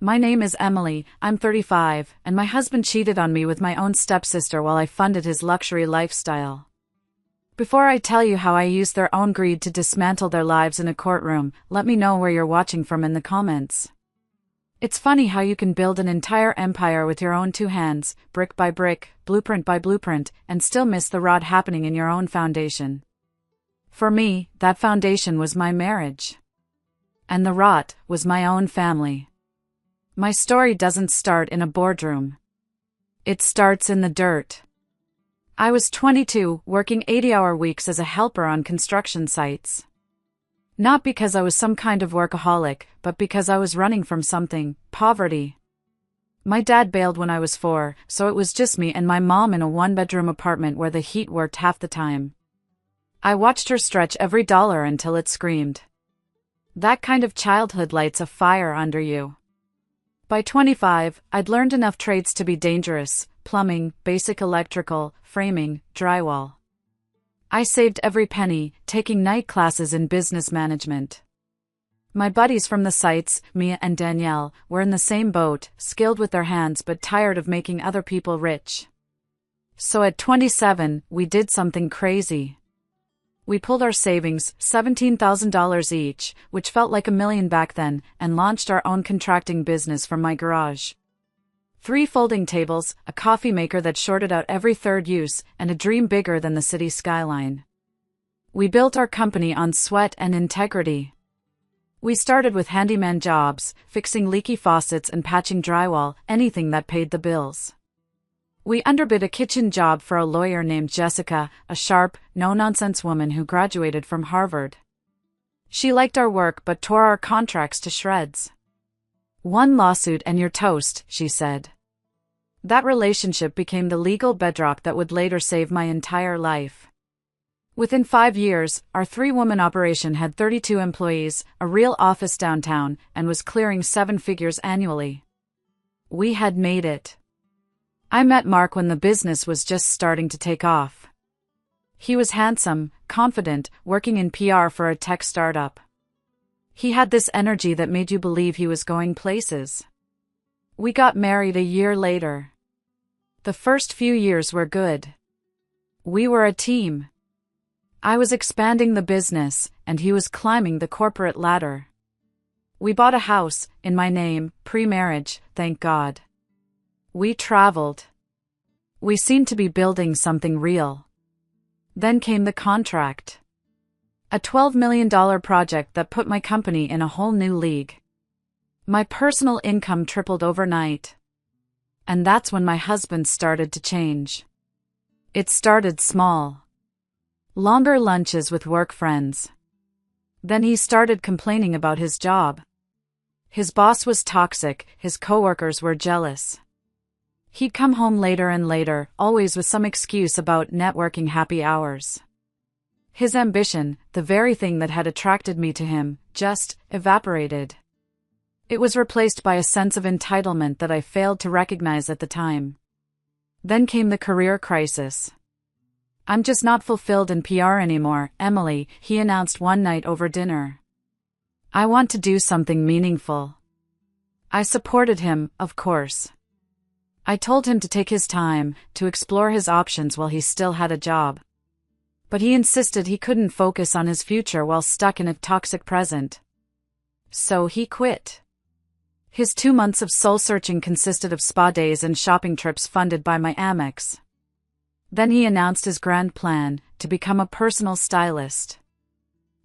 My name is Emily, I'm 35, and my husband cheated on me with my own stepsister while I funded his luxury lifestyle. Before I tell you how I used their own greed to dismantle their lives in a courtroom, let me know where you're watching from in the comments. It's funny how you can build an entire empire with your own two hands, brick by brick, blueprint by blueprint, and still miss the rot happening in your own foundation. For me, that foundation was my marriage. And the rot was my own family. My story doesn't start in a boardroom. It starts in the dirt. I was 22, working 80-hour weeks as a helper on construction sites. Not because I was some kind of workaholic, but because I was running from something, poverty. My dad bailed when I was 4, so it was just me and my mom in a one-bedroom apartment where the heat worked half the time. I watched her stretch every dollar until it screamed. That kind of childhood lights a fire under you. By 25, I'd learned enough trades to be dangerous: plumbing, basic electrical, framing, drywall. I saved every penny, taking night classes in business management. My buddies from the sites, Mia and Danielle, were in the same boat, skilled with their hands but tired of making other people rich. So at 27, we did something crazy. We pulled our savings, $17,000 each, which felt like $1 million back then, and launched our own contracting business from my garage. 3 folding tables, a coffee maker that shorted out every third use, and a dream bigger than the city skyline. We built our company on sweat and integrity. We started with handyman jobs, fixing leaky faucets and patching drywall, anything that paid the bills. We underbid a kitchen job for a lawyer named Jessica, a sharp, no-nonsense woman who graduated from Harvard. She liked our work but tore our contracts to shreds. "One lawsuit and you're toast," she said. That relationship became the legal bedrock that would later save my entire life. Within 5 years, our 3-woman operation had 32 employees, a real office downtown, and was clearing 7 figures annually. We had made it. I met Mark when the business was just starting to take off. He was handsome, confident, working in PR for a tech startup. He had this energy that made you believe he was going places. We got married a year later. The first few years were good. We were a team. I was expanding the business, and he was climbing the corporate ladder. We bought a house, in my name, pre-marriage, thank God. We traveled. We seemed to be building something real. Then came the contract. A $12 million project that put my company in a whole new league. My personal income tripled overnight. And that's when my husband started to change. It started small. Longer lunches with work friends. Then he started complaining about his job. His boss was toxic, his coworkers were jealous. He'd come home later and later, always with some excuse about networking happy hours. His ambition, the very thing that had attracted me to him, just evaporated. It was replaced by a sense of entitlement that I failed to recognize at the time. Then came the career crisis. "I'm just not fulfilled in PR anymore, Emily," he announced one night over dinner. "I want to do something meaningful." I supported him, of course. I told him to take his time, to explore his options while he still had a job. But he insisted he couldn't focus on his future while stuck in a toxic present. So he quit. His 2 months of soul-searching consisted of spa days and shopping trips funded by my Amex. Then he announced his grand plan, to become a personal stylist.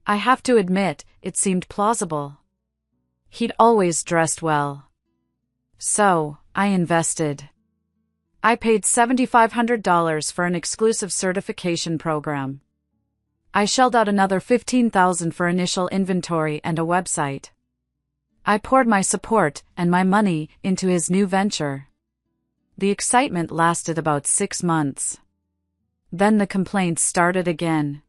I have to admit, it seemed plausible. He'd always dressed well. So, I invested. I paid $7,500 for an exclusive certification program. I shelled out another $15,000 for initial inventory and a website. I poured my support and my money into his new venture. The excitement lasted about 6 months. Then the complaints started again.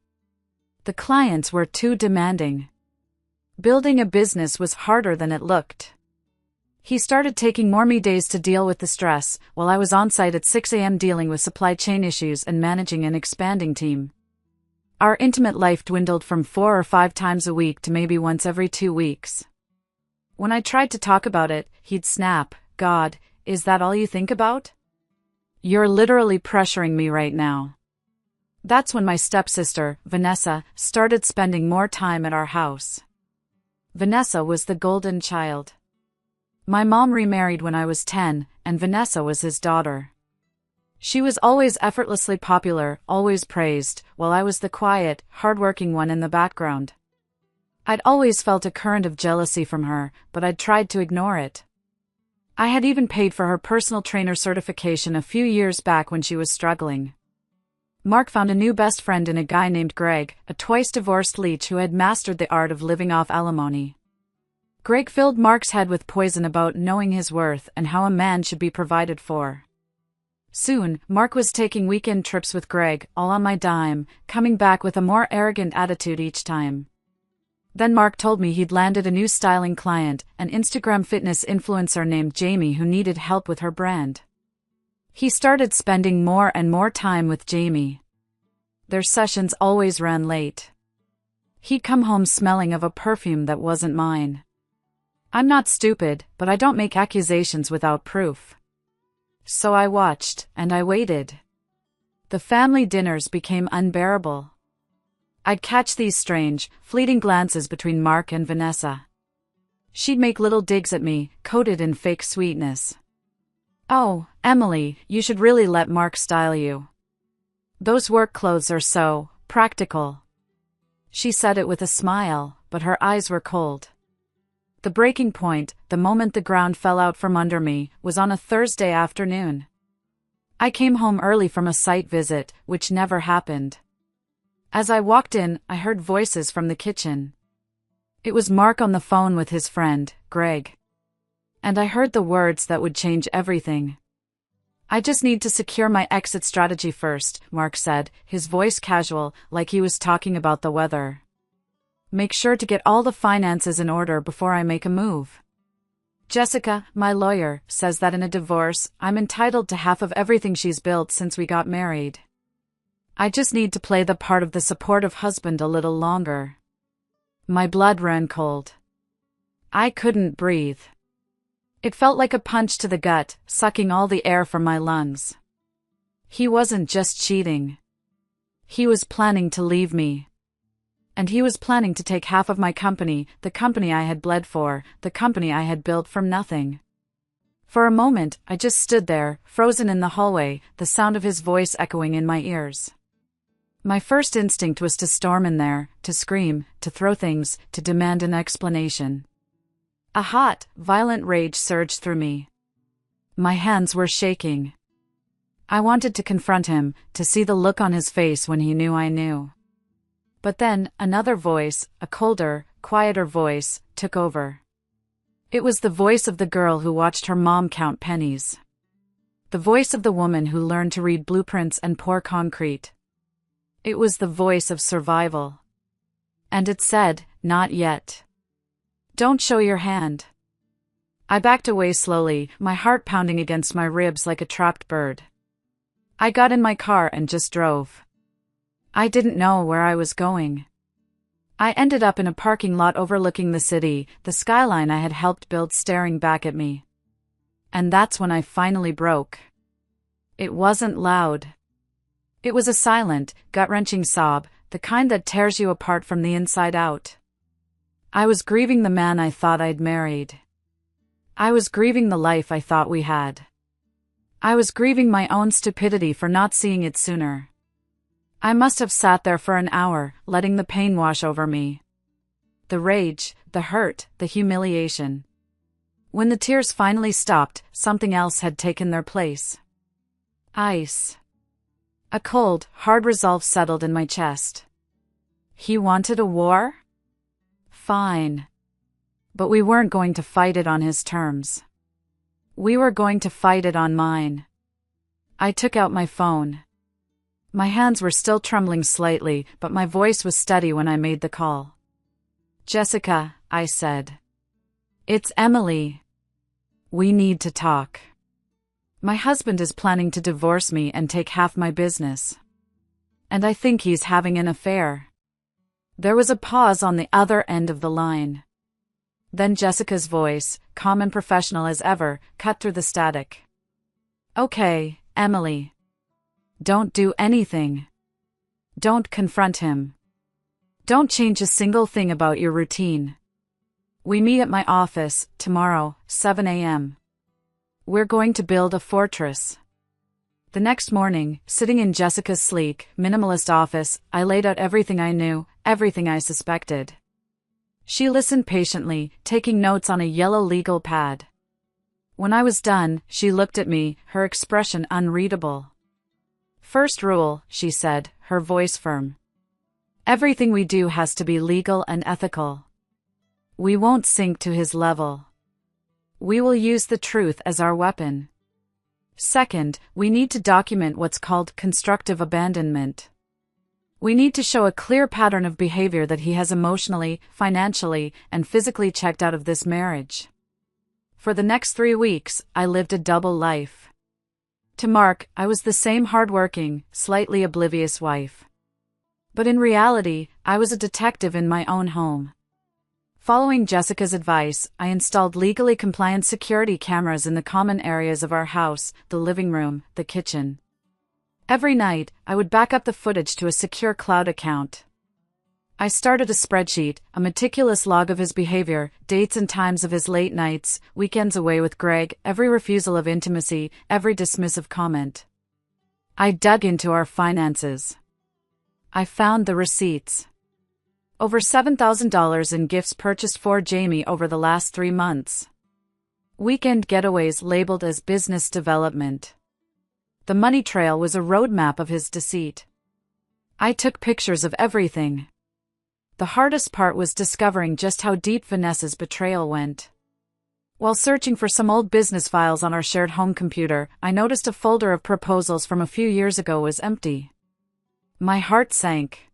The clients were too demanding. Building a business was harder than it looked. He started taking more me days to deal with the stress, while I was on site at 6 a.m. dealing with supply chain issues and managing an expanding team. Our intimate life dwindled from 4 or 5 times a week to maybe once every 2 weeks. When I tried to talk about it, he'd snap, "God, is that all you think about? You're literally pressuring me right now." That's when my stepsister, Vanessa, started spending more time at our house. Vanessa was the golden child. My mom remarried when I was 10, and Vanessa was his daughter. She was always effortlessly popular, always praised, while I was the quiet, hardworking one in the background. I'd always felt a current of jealousy from her, but I'd tried to ignore it. I had even paid for her personal trainer certification a few years back when she was struggling. Mark found a new best friend in a guy named Greg, a twice-divorced leech who had mastered the art of living off alimony. Greg filled Mark's head with poison about knowing his worth and how a man should be provided for. Soon, Mark was taking weekend trips with Greg, all on my dime, coming back with a more arrogant attitude each time. Then Mark told me he'd landed a new styling client, an Instagram fitness influencer named Jamie who needed help with her brand. He started spending more and more time with Jamie. Their sessions always ran late. He'd come home smelling of a perfume that wasn't mine. I'm not stupid, but I don't make accusations without proof. So I watched, and I waited. The family dinners became unbearable. I'd catch these strange, fleeting glances between Mark and Vanessa. She'd make little digs at me, coated in fake sweetness. "Oh, Emily, you should really let Mark style you. Those work clothes are so practical." She said it with a smile, but her eyes were cold. The breaking point, the moment the ground fell out from under me, was on a Thursday afternoon. I came home early from a site visit, which never happened. As I walked in, I heard voices from the kitchen. It was Mark on the phone with his friend, Greg. And I heard the words that would change everything. "I just need to secure my exit strategy first," Mark said, his voice casual, like he was talking about the weather. "Make sure to get all the finances in order before I make a move. Jessica, my lawyer, says that in a divorce, I'm entitled to half of everything she's built since we got married. I just need to play the part of the supportive husband a little longer." My blood ran cold. I couldn't breathe. It felt like a punch to the gut, sucking all the air from my lungs. He wasn't just cheating. He was planning to leave me. And he was planning to take half of my company, the company I had bled for, the company I had built from nothing. For a moment, I just stood there, frozen in the hallway, the sound of his voice echoing in my ears. My first instinct was to storm in there, to scream, to throw things, to demand an explanation. A hot, violent rage surged through me. My hands were shaking. I wanted to confront him, to see the look on his face when he knew I knew. But then, another voice, a colder, quieter voice, took over. It was the voice of the girl who watched her mom count pennies. The voice of the woman who learned to read blueprints and pour concrete. It was the voice of survival. And it said, "Not yet. Don't show your hand." I backed away slowly, my heart pounding against my ribs like a trapped bird. I got in my car and just drove. I didn't know where I was going. I ended up in a parking lot overlooking the city, the skyline I had helped build staring back at me. And that's when I finally broke. It wasn't loud. It was a silent, gut-wrenching sob, the kind that tears you apart from the inside out. I was grieving the man I thought I'd married. I was grieving the life I thought we had. I was grieving my own stupidity for not seeing it sooner. I must have sat there for an hour, letting the pain wash over me. The rage, the hurt, the humiliation. When the tears finally stopped, something else had taken their place. Ice. A cold, hard resolve settled in my chest. He wanted a war? Fine. But we weren't going to fight it on his terms. We were going to fight it on mine. I took out my phone. My hands were still trembling slightly, but my voice was steady when I made the call. "Jessica," I said. "It's Emily. We need to talk. My husband is planning to divorce me and take half my business. And I think he's having an affair." There was a pause on the other end of the line. Then Jessica's voice, calm and professional as ever, cut through the static. "Okay, Emily. Don't do anything. Don't confront him. Don't change a single thing about your routine. We meet at my office, tomorrow, 7 a.m. We're going to build a fortress." The next morning, sitting in Jessica's sleek, minimalist office, I laid out everything I knew, everything I suspected. She listened patiently, taking notes on a yellow legal pad. When I was done, she looked at me, her expression unreadable. "First rule," she said, her voice firm. "Everything we do has to be legal and ethical. We won't sink to his level. We will use the truth as our weapon. Second, we need to document what's called constructive abandonment. We need to show a clear pattern of behavior that he has emotionally, financially, and physically checked out of this marriage." For the next 3 weeks, I lived a double life. To Mark, I was the same hardworking, slightly oblivious wife. But in reality, I was a detective in my own home. Following Jessica's advice, I installed legally compliant security cameras in the common areas of our house, the living room, the kitchen. Every night, I would back up the footage to a secure cloud account. I started a spreadsheet, a meticulous log of his behavior, dates and times of his late nights, weekends away with Greg, every refusal of intimacy, every dismissive comment. I dug into our finances. I found the receipts. Over $7,000 in gifts purchased for Jamie over the last 3 months. Weekend getaways labeled as business development. The money trail was a roadmap of his deceit. I took pictures of everything. The hardest part was discovering just how deep Vanessa's betrayal went. While searching for some old business files on our shared home computer, I noticed a folder of proposals from a few years ago was empty. My heart sank.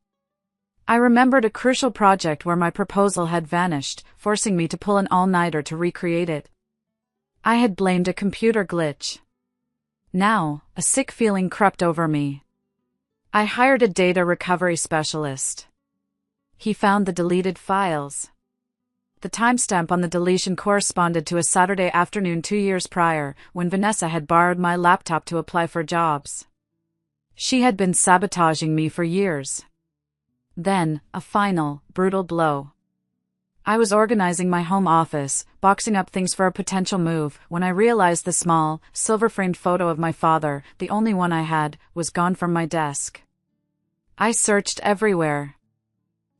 I remembered a crucial project where my proposal had vanished, forcing me to pull an all-nighter to recreate it. I had blamed a computer glitch. Now, a sick feeling crept over me. I hired a data recovery specialist. He found the deleted files. The timestamp on the deletion corresponded to a Saturday afternoon 2 years prior, when Vanessa had borrowed my laptop to apply for jobs. She had been sabotaging me for years. Then, a final, brutal blow. I was organizing my home office, boxing up things for a potential move, when I realized the small, silver-framed photo of my father, the only one I had, was gone from my desk. I searched everywhere.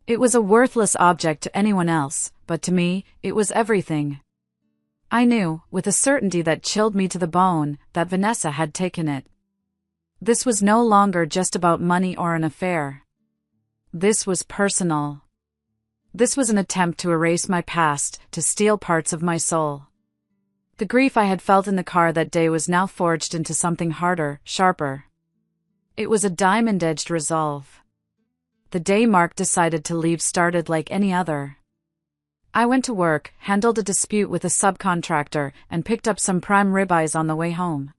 It was a worthless object to anyone else, but to me, it was everything. I knew, with a certainty that chilled me to the bone, that Vanessa had taken it. This was no longer just about money or an affair. This was personal. This was an attempt to erase my past, to steal parts of my soul. The grief I had felt in the car that day was now forged into something harder, sharper. It was a diamond-edged resolve. The day Mark decided to leave started like any other. I went to work, handled a dispute with a subcontractor, and picked up some prime ribeyes on the way home.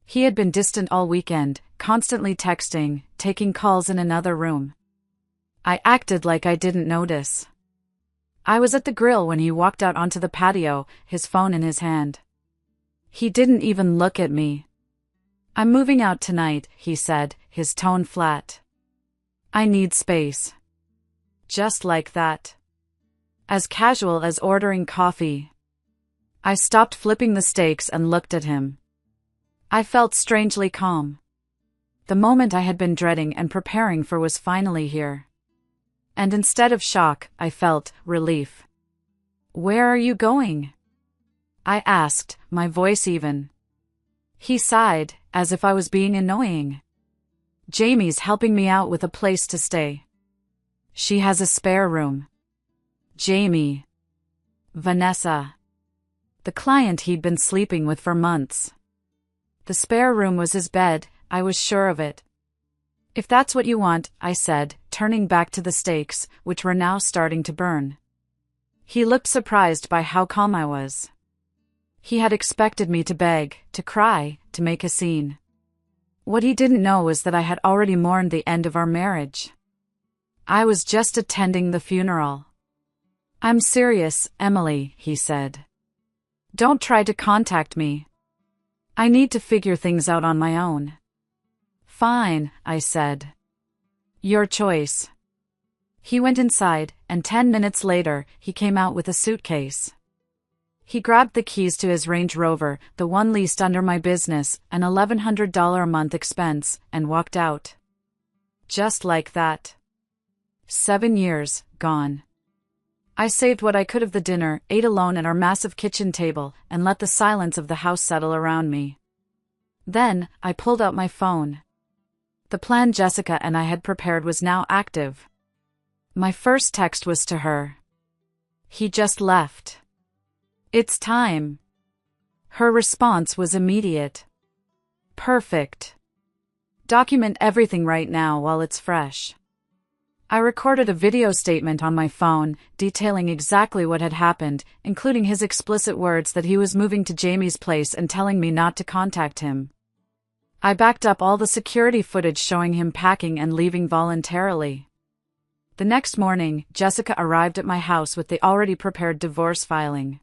He had been distant all weekend, constantly texting, taking calls in another room. I acted like I didn't notice. I was at the grill when he walked out onto the patio, his phone in his hand. He didn't even look at me. "I'm moving out tonight," he said, his tone flat. "I need space." Just like that. As casual as ordering coffee. I stopped flipping the steaks and looked at him. I felt strangely calm. The moment I had been dreading and preparing for was finally here. And instead of shock, I felt relief. "Where are you going?" I asked, my voice even. He sighed, as if I was being annoying. "Jamie's helping me out with a place to stay. She has a spare room." Jamie. Vanessa. The client he'd been sleeping with for months. The spare room was his bed, I was sure of it. "If that's what you want," I said, turning back to the steaks, which were now starting to burn. He looked surprised by how calm I was. He had expected me to beg, to cry, to make a scene. What he didn't know was that I had already mourned the end of our marriage. I was just attending the funeral. I'm serious, Emily, he said. Don't try to contact me. I need to figure things out on my own. Fine, I said. Your choice. He went inside, and 10 minutes later, he came out with a suitcase. He grabbed the keys to his Range Rover, the one leased under my business, an $1,100 a month expense, and walked out. Just like that. 7 years, gone. I saved what I could of the dinner, ate alone at our massive kitchen table, and let the silence of the house settle around me. Then, I pulled out my phone. The plan Jessica and I had prepared was now active. My first text was to her. He just left. It's time. Her response was immediate. Perfect. Document everything right now while it's fresh. I recorded a video statement on my phone, detailing exactly what had happened, including his explicit words that he was moving to Jamie's place and telling me not to contact him. I backed up all the security footage showing him packing and leaving voluntarily. The next morning, Jessica arrived at my house with the already prepared divorce filing.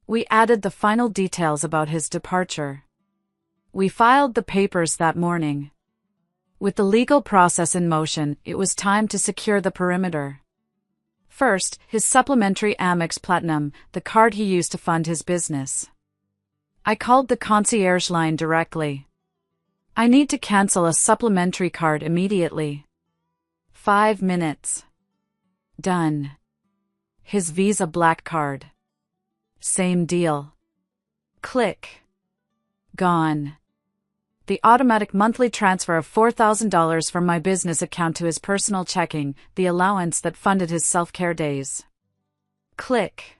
We added the final details about his departure. We filed the papers that morning. With the legal process in motion, it was time to secure the perimeter. First, his supplementary Amex Platinum, the card he used to fund his business. I called the concierge line directly. I need to cancel a supplementary card immediately. 5 minutes. Done. His Visa Black Card. Same deal. Click. Gone. The automatic monthly transfer of $4,000 from my business account to his personal checking, the allowance that funded his self-care days. Click.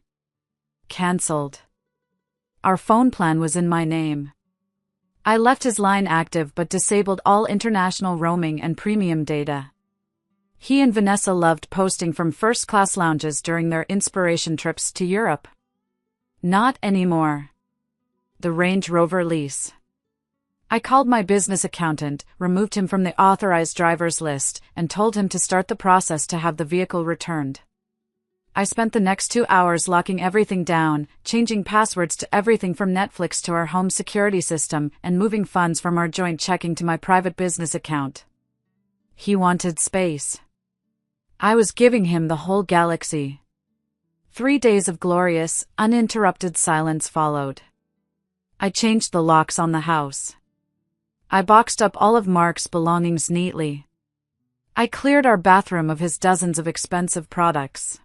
Cancelled. Our phone plan was in my name. I left his line active but disabled all international roaming and premium data. He and Vanessa loved posting from first-class lounges during their inspiration trips to Europe. Not anymore. The Range Rover lease. I called my business accountant, removed him from the authorized drivers list, and told him to start the process to have the vehicle returned. I spent the next 2 hours locking everything down, changing passwords to everything from Netflix to our home security system, and moving funds from our joint checking to my private business account. He wanted space. I was giving him the whole galaxy. 3 days of glorious, uninterrupted silence followed. I changed the locks on the house. I boxed up all of Mark's belongings neatly. I cleared our bathroom of his dozens of expensive products.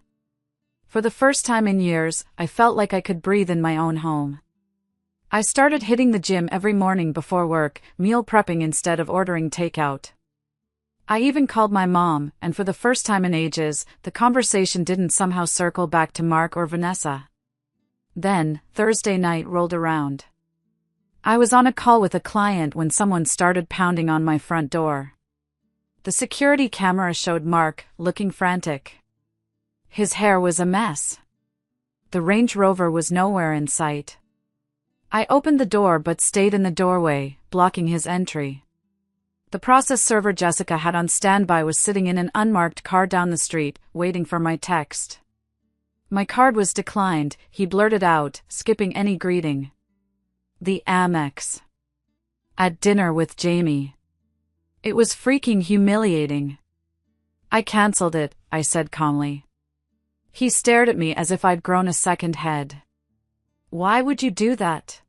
For the first time in years, I felt like I could breathe in my own home. I started hitting the gym every morning before work, meal prepping instead of ordering takeout. I even called my mom, and for the first time in ages, the conversation didn't somehow circle back to Mark or Vanessa. Then, Thursday night rolled around. I was on a call with a client when someone started pounding on my front door. The security camera showed Mark, looking frantic. His hair was a mess. The Range Rover was nowhere in sight. I opened the door but stayed in the doorway, blocking his entry. The process server Jessica had on standby was sitting in an unmarked car down the street, waiting for my text. My card was declined, he blurted out, skipping any greeting. The Amex. At dinner with Jamie. It was freaking humiliating. I cancelled it, I said calmly. He stared at me as if I'd grown a second head. Why would you do that?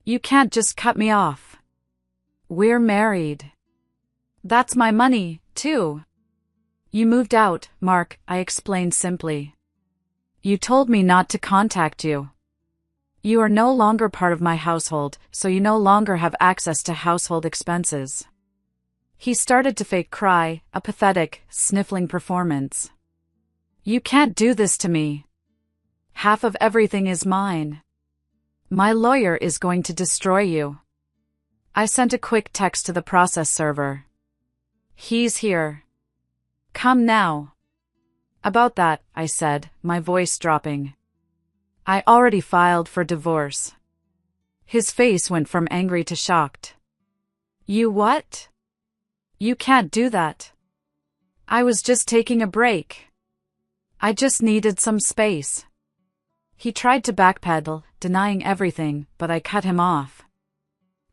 You can't just cut me off. We're married. That's my money, too. You moved out, Mark, I explained simply. You told me not to contact you. You are no longer part of my household, so you no longer have access to household expenses. He started to fake cry, a pathetic, sniffling performance. You can't do this to me. Half of everything is mine. My lawyer is going to destroy you. I sent a quick text to the process server. He's here. Come now. About that, I said, my voice dropping. I already filed for divorce. His face went from angry to shocked. You what? You can't do that. I was just taking a break. I just needed some space. He tried to backpedal, denying everything, but I cut him off.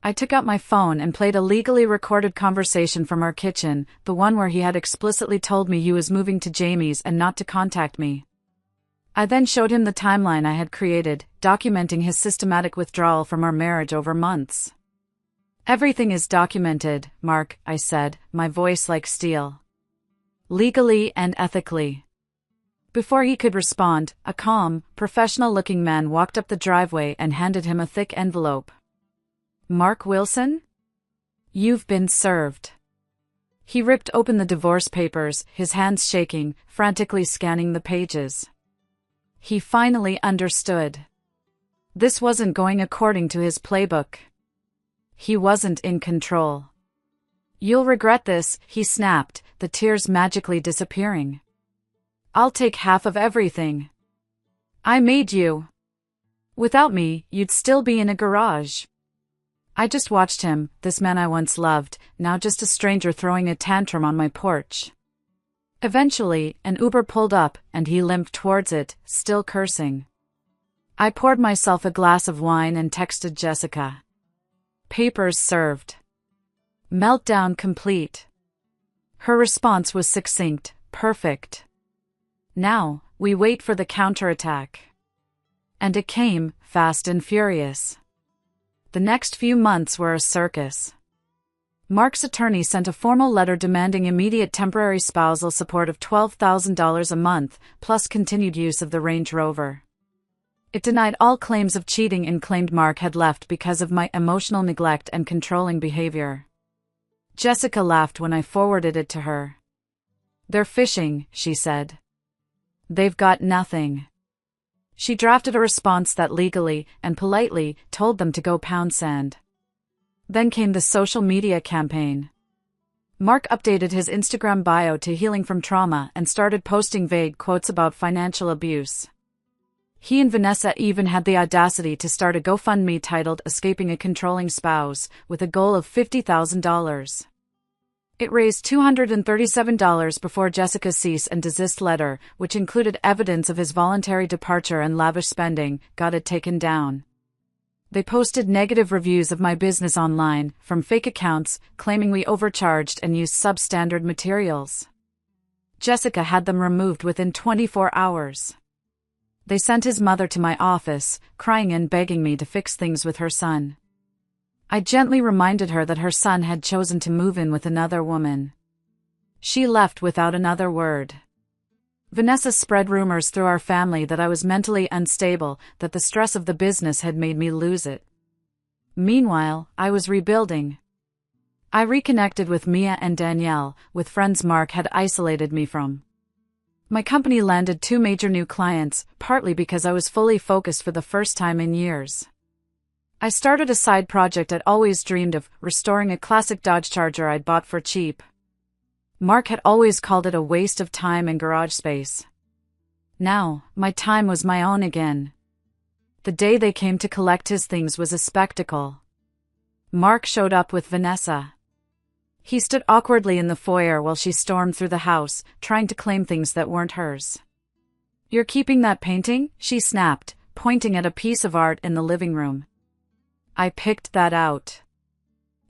I took out my phone and played a legally recorded conversation from our kitchen, the one where he had explicitly told me he was moving to Jamie's and not to contact me. I then showed him the timeline I had created, documenting his systematic withdrawal from our marriage over months. Everything is documented, Mark, I said, my voice like steel. Legally and ethically. Before he could respond, a calm, professional-looking man walked up the driveway and handed him a thick envelope. Mark Wilson? You've been served. He ripped open the divorce papers, his hands shaking, frantically scanning the pages. He finally understood. This wasn't going according to his playbook. He wasn't in control. You'll regret this, he snapped, the tears magically disappearing. I'll take half of everything. I made you. Without me, you'd still be in a garage. I just watched him, this man I once loved, now just a stranger throwing a tantrum on my porch. Eventually, an Uber pulled up, and he limped towards it, still cursing. I poured myself a glass of wine and texted Jessica. Papers served. Meltdown complete. Her response was succinct, perfect. Now, we wait for the counterattack. And it came, fast and furious. The next few months were a circus. Mark's attorney sent a formal letter demanding immediate temporary spousal support of $12,000 a month, plus continued use of the Range Rover. It denied all claims of cheating and claimed Mark had left because of my emotional neglect and controlling behavior. Jessica laughed when I forwarded it to her. They're fishing, she said. They've got nothing. She drafted a response that legally and politely told them to go pound sand. Then came the social media campaign. Mark updated his Instagram bio to healing from trauma and started posting vague quotes about financial abuse. He and Vanessa even had the audacity to start a GoFundMe titled Escaping a Controlling Spouse, with a goal of $50,000. It raised $237 before Jessica's cease and desist letter, which included evidence of his voluntary departure and lavish spending, got it taken down. They posted negative reviews of my business online, from fake accounts, claiming we overcharged and used substandard materials. Jessica had them removed within 24 hours. They sent his mother to my office, crying and begging me to fix things with her son. I gently reminded her that her son had chosen to move in with another woman. She left without another word. Vanessa spread rumors through our family that I was mentally unstable, that the stress of the business had made me lose it. Meanwhile, I was rebuilding. I reconnected with Mia and Danielle, with friends Mark had isolated me from. My company landed 2 major new clients, partly because I was fully focused for the first time in years. I started a side project I'd always dreamed of, restoring a classic Dodge Charger I'd bought for cheap. Mark had always called it a waste of time and garage space. Now, my time was my own again. The day they came to collect his things was a spectacle. Mark showed up with Vanessa. He stood awkwardly in the foyer while she stormed through the house, trying to claim things that weren't hers. "You're keeping that painting?" she snapped, pointing at a piece of art in the living room. "I picked that out."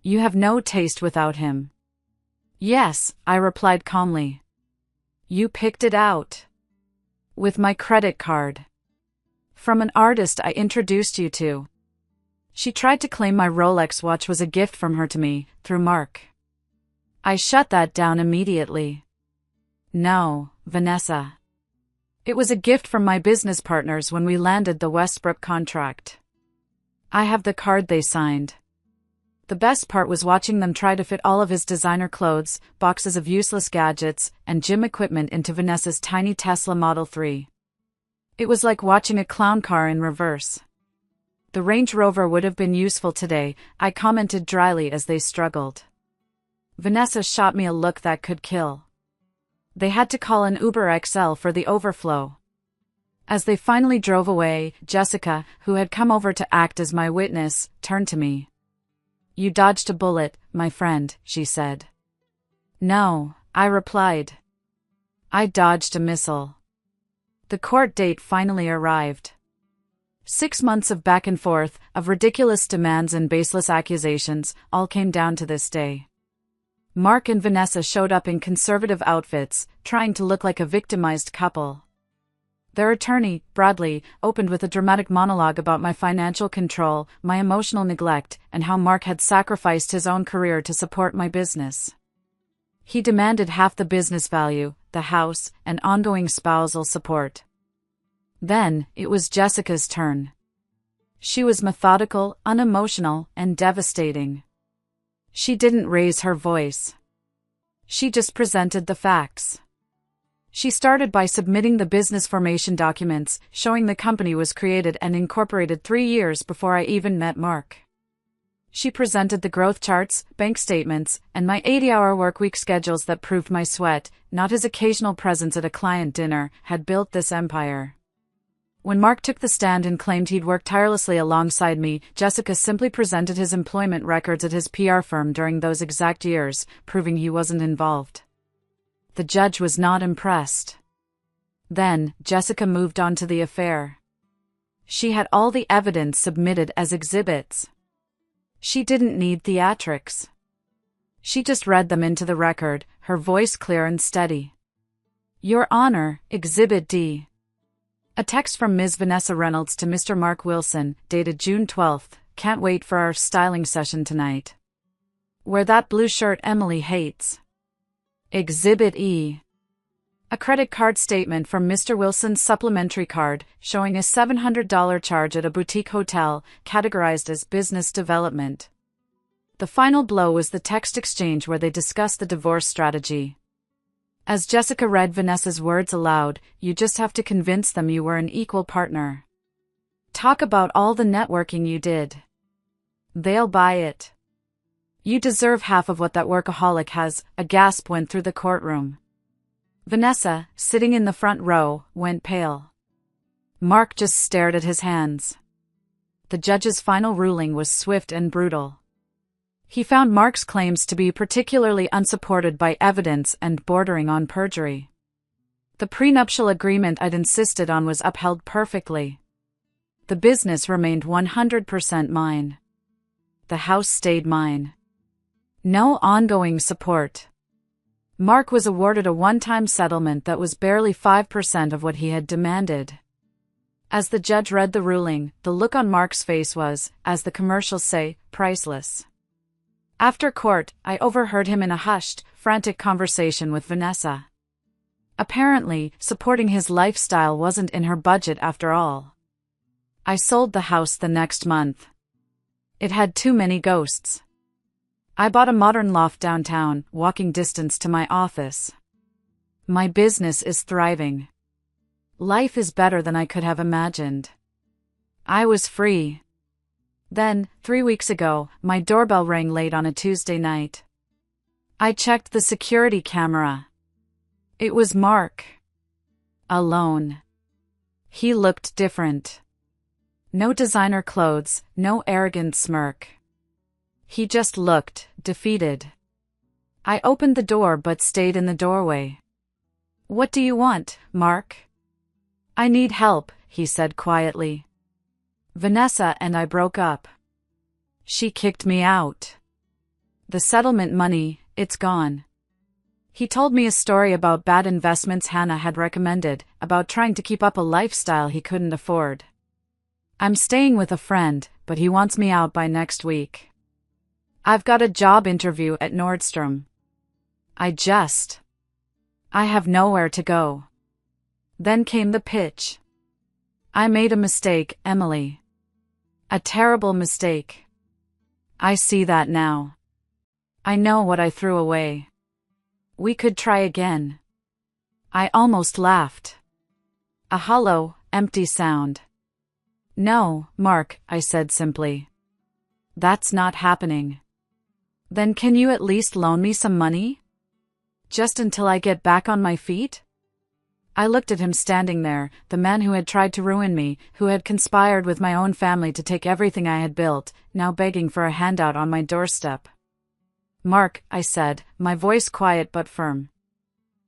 "You have no taste without him." "Yes," I replied calmly. "You picked it out." "With my credit card. From an artist I introduced you to." She tried to claim my Rolex watch was a gift from her to me, through Mark. I shut that down immediately. "No, Vanessa. It was a gift from my business partners when we landed the Westbrook contract. I have the card they signed." The best part was watching them try to fit all of his designer clothes, boxes of useless gadgets, and gym equipment into Vanessa's tiny Tesla Model 3. It was like watching a clown car in reverse. "The Range Rover would have been useful today," I commented dryly as they struggled. Vanessa shot me a look that could kill. They had to call an Uber XL for the overflow. As they finally drove away, Jessica, who had come over to act as my witness, turned to me. "You dodged a bullet, my friend," she said. "No," I replied. "I dodged a missile." The court date finally arrived. 6 months of back and forth, of ridiculous demands and baseless accusations, all came down to this day. Mark and Vanessa showed up in conservative outfits, trying to look like a victimized couple. Their attorney, Bradley, opened with a dramatic monologue about my financial control, my emotional neglect, and how Mark had sacrificed his own career to support my business. He demanded half the business value, the house, and ongoing spousal support. Then, it was Jessica's turn. She was methodical, unemotional, and devastating. She didn't raise her voice. She just presented the facts. She started by submitting the business formation documents, showing the company was created and incorporated 3 years before I even met Mark. She presented the growth charts, bank statements, and my 80-hour workweek schedules that proved my sweat, not his occasional presence at a client dinner, had built this empire. When Mark took the stand and claimed he'd worked tirelessly alongside me, Jessica simply presented his employment records at his PR firm during those exact years, proving he wasn't involved. The judge was not impressed. Then, Jessica moved on to the affair. She had all the evidence submitted as exhibits. She didn't need theatrics. She just read them into the record, her voice clear and steady. Your Honor, Exhibit D. A text from Ms. Vanessa Reynolds to Mr. Mark Wilson, dated June 12th, can't wait for our styling session tonight. Wear that blue shirt Emily hates. Exhibit E. A credit card statement from Mr. Wilson's supplementary card, showing a $700 charge at a boutique hotel, categorized as business development. The final blow was the text exchange where they discussed the divorce strategy. As Jessica read Vanessa's words aloud, you just have to convince them you were an equal partner. Talk about all the networking you did. They'll buy it. You deserve half of what that workaholic has. A gasp went through the courtroom. Vanessa, sitting in the front row, went pale. Mark just stared at his hands. The judge's final ruling was swift and brutal. He found Mark's claims to be particularly unsupported by evidence and bordering on perjury. The prenuptial agreement I'd insisted on was upheld perfectly. The business remained 100% mine. The house stayed mine. No ongoing support. Mark was awarded a one-time settlement that was barely 5% of what he had demanded. As the judge read the ruling, the look on Mark's face was, as the commercials say, priceless. After court, I overheard him in a hushed, frantic conversation with Vanessa. Apparently, supporting his lifestyle wasn't in her budget after all. I sold the house the next month. It had too many ghosts. I bought a modern loft downtown, walking distance to my office. My business is thriving. Life is better than I could have imagined. I was free. Then, 3 weeks ago, my doorbell rang late on a Tuesday night. I checked the security camera. It was Mark. Alone. He looked different. No designer clothes, no arrogant smirk. He just looked defeated. I opened the door but stayed in the doorway. What do you want, Mark? I need help, he said quietly. Vanessa and I broke up. She kicked me out. The settlement money, it's gone. He told me a story about bad investments Hannah had recommended, about trying to keep up a lifestyle he couldn't afford. I'm staying with a friend, but he wants me out by next week. I've got a job interview at Nordstrom. I have nowhere to go. Then came the pitch. I made a mistake, Emily. A terrible mistake. I see that now. I know what I threw away. We could try again. I almost laughed. A hollow, empty sound. No, Mark, I said simply. That's not happening. Then can you at least loan me some money? Just until I get back on my feet? I looked at him standing there, the man who had tried to ruin me, who had conspired with my own family to take everything I had built, now begging for a handout on my doorstep. Mark, I said, my voice quiet but firm.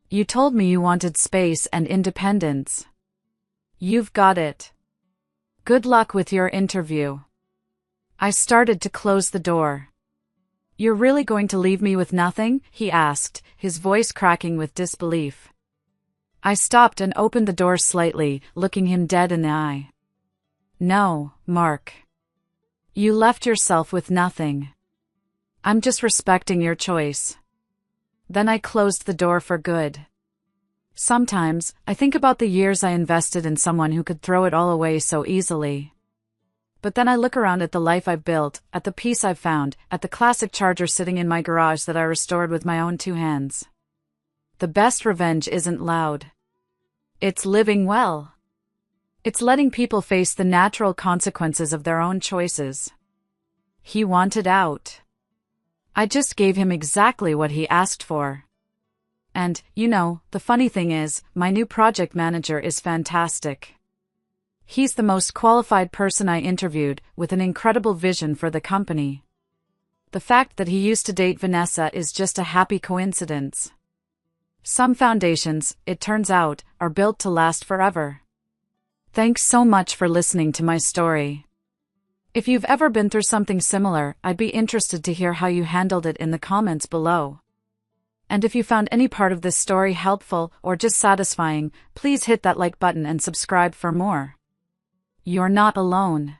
You told me you wanted space and independence. You've got it. Good luck with your interview. I started to close the door. You're really going to leave me with nothing? He asked, his voice cracking with disbelief. I stopped and opened the door slightly, looking him dead in the eye. No, Mark. You left yourself with nothing. I'm just respecting your choice. Then I closed the door for good. Sometimes, I think about the years I invested in someone who could throw it all away so easily. But then I look around at the life I've built, at the peace I've found, at the classic Charger sitting in my garage that I restored with my own 2 hands. The best revenge isn't loud. It's living well. It's letting people face the natural consequences of their own choices. He wanted out. I just gave him exactly what he asked for. And, the funny thing is, my new project manager is fantastic. He's the most qualified person I interviewed, with an incredible vision for the company. The fact that he used to date Vanessa is just a happy coincidence. Some foundations, it turns out, are built to last forever. Thanks so much for listening to my story. If you've ever been through something similar, I'd be interested to hear how you handled it in the comments below. And if you found any part of this story helpful or just satisfying, please hit that like button and subscribe for more. You're not alone.